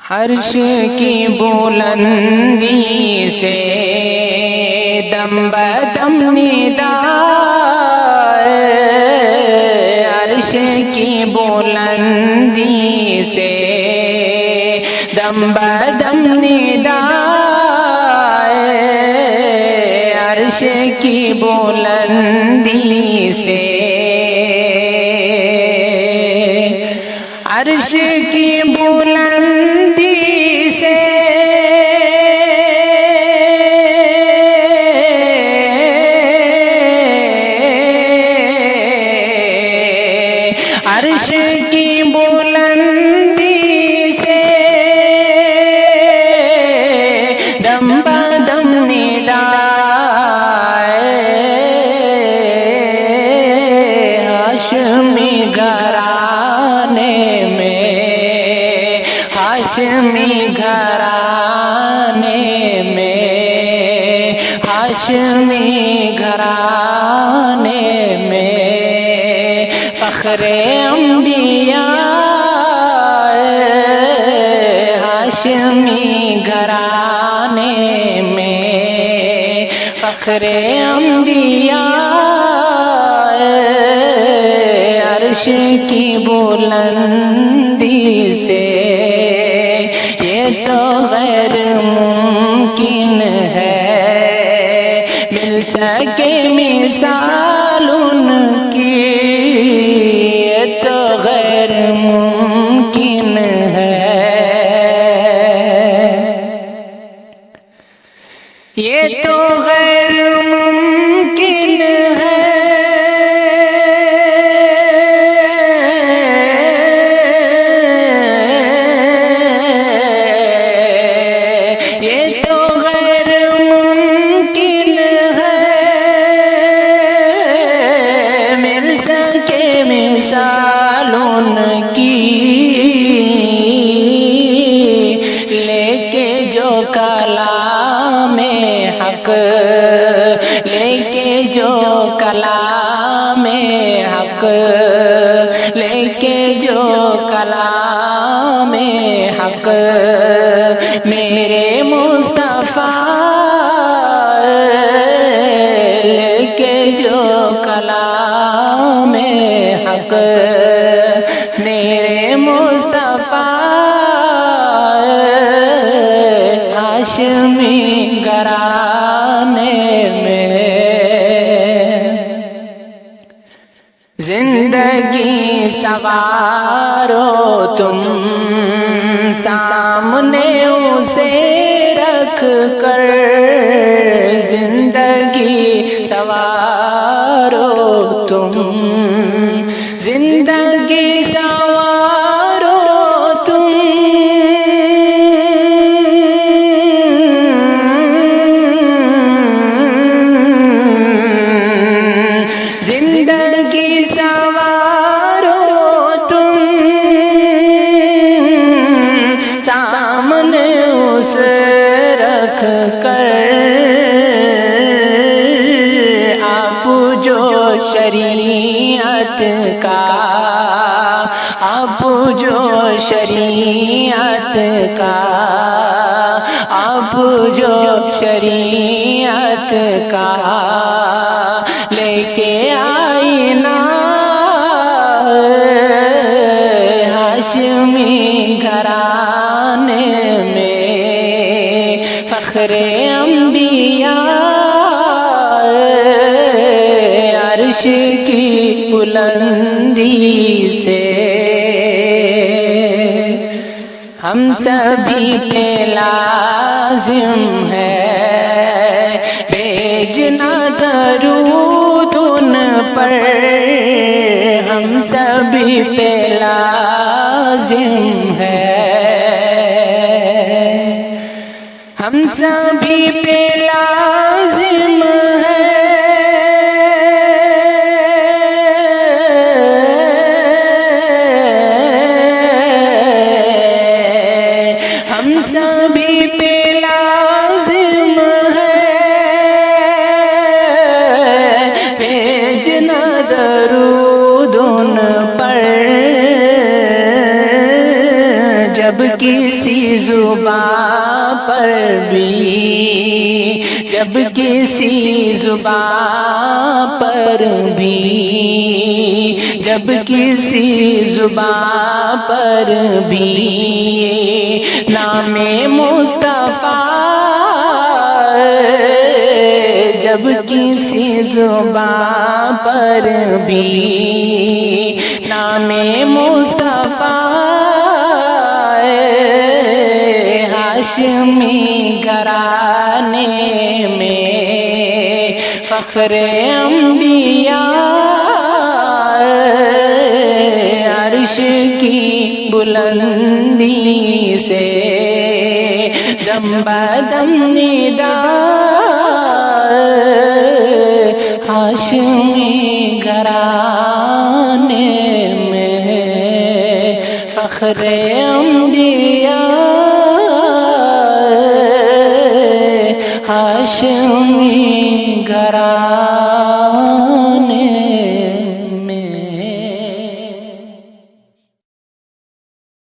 عرش کی بلندی سے دم بدم نداء، عرش کی بلندی سے دم بدم نداء، عرش کی بلندی سے، عرش کی بلندی سے عرش کی بلندی سے دم بدم نداء، ہاشمی گھرانے میں، ہاشمی گھرانے میں، ہاشمی گھرانے میں فخر انبیاء، ہاشمی گھرانے میں فخر انبیاء، عرش کی بلندی سے یہ تو غیر ممکن ہے مل سکے مثال ان کی، یہ تو غیر ممکن ہے، یہ تو غیر ممکن ہے، یہ تو غیر ممکن ہے مل سکے مثال ان کی، لے کے جو کلام حق، لے کے جو کلام حق، لے کے جو کلام حق، میرے مصطفیٰ لے کے جو کلام حق، میرے مصطفیٰ ہاشمی گھرانے میں، زندگی سوارو تم سامنے اسے رکھ کر، زندگی سوارو تم، زندگی سوارو تم، زندگی سوارو تم، سامنے اس رکھ کر، آپ جو شریعت کا، آپ جو شریعت کا، آپ جو شریعت کا لے کے آئینہ، ہاشمی گھرانے میں فخر انبیاء، عرش کی بلندی سے ہم سبھی پہ لازم ہے بھیجنا درود ان پر، ہم سبھی پہ لازم ہے، ہم سبھی پہ لازم ہے، ہم سبھی پہ لازم ہے بھیجنا درود ان پر، جب کسی زبان پر بھی، جب کسی زبان پر بھی، جب کسی زبان پر بھی نام مصطفیٰ، جب کسی زبان پر بھی نام مصطفیٰ، ہاشمی گھرانے میں فخر انبیاء، عرش کی بلندی سے دم بدم ندا، ہاشمی گھرانے میں فخر انبیاء، ہاشمی گھرانے